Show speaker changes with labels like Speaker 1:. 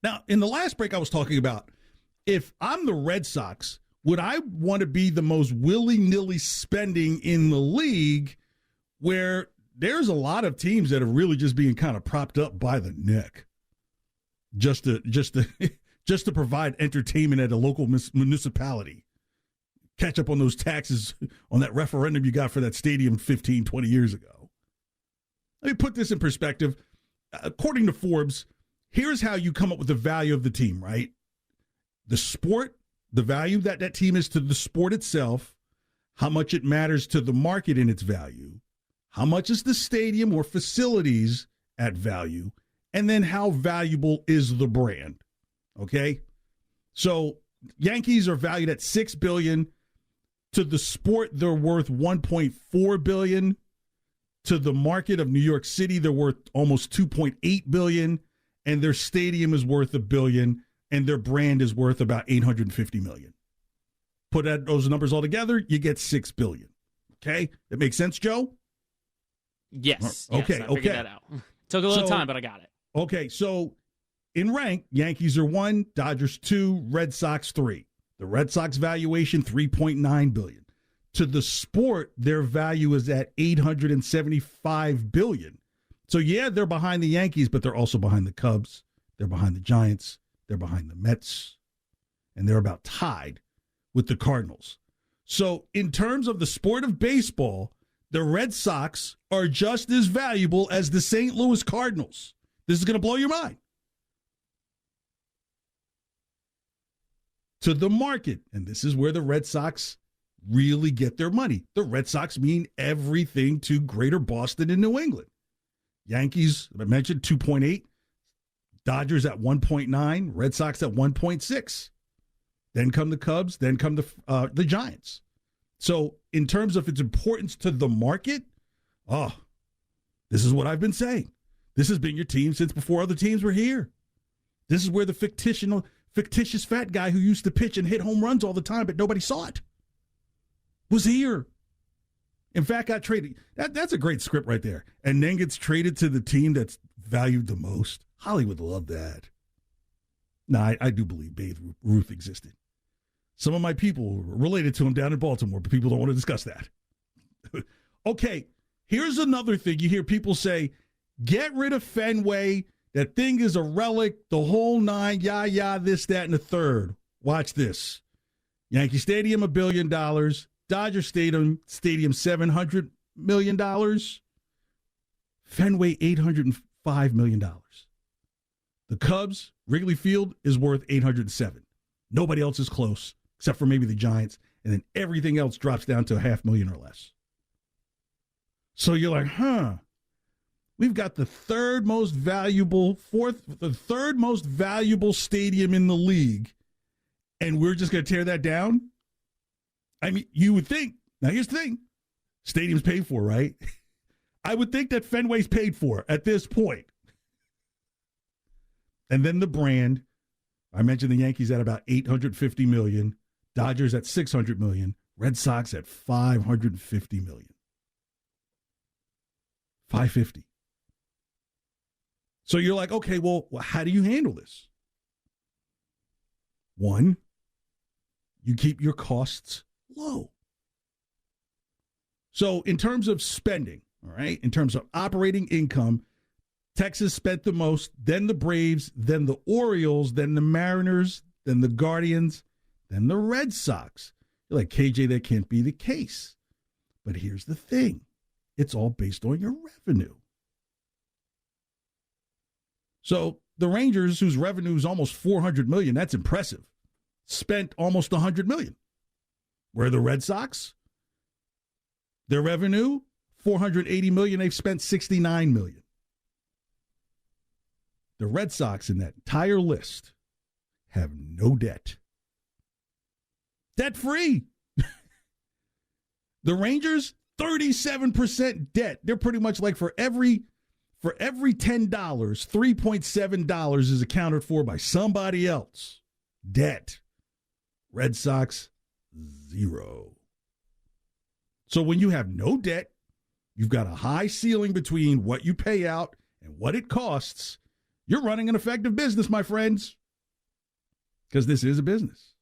Speaker 1: Now, in the last break, I was talking about if I'm the Red Sox, would I want to be the most willy-nilly spending in the league where there's a lot of teams that are really just being kind of propped up by the neck just to just to provide entertainment at a local municipality. Catch up on those taxes on that referendum you got for that stadium 15, 20 years ago. Let me put this in perspective. According to Forbes, here's how you come up with the value of the team, right? The sport, the value that that team is to the sport itself, how much it matters to the market in its value, how much is the stadium or facilities at value, and then how valuable is the brand, okay? So Yankees are valued at $6 billion. To the sport, they're worth $1.4 billion. To the market of New York City, they're worth almost $2.8 billion, and their stadium is worth $1 billion, and their brand is worth about $850 million. Put those numbers all together, you get $6 billion. Okay? That makes sense, Joe?
Speaker 2: Yes.
Speaker 1: Okay,
Speaker 2: I figured that out. Took a little time, but I got it.
Speaker 1: Okay, so in rank, Yankees are 1, Dodgers 2, Red Sox 3. The Red Sox valuation, $3.9 billion. To the sport, their value is at $875 billion. So, yeah, they're behind the Yankees, but they're also behind the Cubs. They're behind the Giants. They're behind the Mets. And they're about tied with the Cardinals. So, in terms of the sport of baseball, the Red Sox are just as valuable as the St. Louis Cardinals. This is going to blow your mind. To the market, and this is where the Red Sox really get their money. The Red Sox mean everything to Greater Boston and New England. Yankees, I mentioned 2.8, Dodgers at 1.9, Red Sox at 1.6. Then come the Cubs, then come the Giants. So in terms of its importance to the market, this is what I've been saying. This has been your team since before other teams were here. This is where the fictitious fat guy who used to pitch and hit home runs all the time, but nobody saw it, was here. In fact, got traded. That's a great script right there. And then gets traded to the team that's valued the most. Hollywood loved that. No, I do believe Babe Ruth existed. Some of my people were related to him down in Baltimore, but people don't want to discuss that. Okay, here's another thing. You hear people say, get rid of Fenway. That thing is a relic, the whole nine, this, that, and the third. Watch this. Yankee Stadium, $1 billion. Dodger Stadium, $700 million. Fenway, $805 million. The Cubs, Wrigley Field, is worth $807. Nobody else is close, except for maybe the Giants, and then everything else drops down to $500,000 or less. So you're like, we've got the third most valuable stadium in the league, and we're just going to tear that down? I mean, you would think. Now, here's the thing. Stadium's paid for, right? I would think that Fenway's paid for at this point. And then the brand. I mentioned the Yankees at about $850 million. Dodgers at $600 million. Red Sox at $550 million. $550. So you're like, okay, well, how do you handle this? One, you keep your costs low. So in terms of spending, all right, in terms of operating income, Texas spent the most, then the Braves, then the Orioles, then the Mariners, then the Guardians, then the Red Sox. You're like, KJ, that can't be the case. But here's the thing. It's all based on your revenue. So the Rangers, whose revenue is almost $400 million, that's impressive, spent almost $100 million. Where the Red Sox, their revenue, $480 million, they've spent $69 million. The Red Sox in that entire list have no debt. Debt-free. The Rangers, 37% debt. They're pretty much like for every $10, $3.7 is accounted for by somebody else. Debt. Red Sox, 0. So when you have no debt, you've got a high ceiling between what you pay out and what it costs. you're running an effective business, my friends, because this is a business.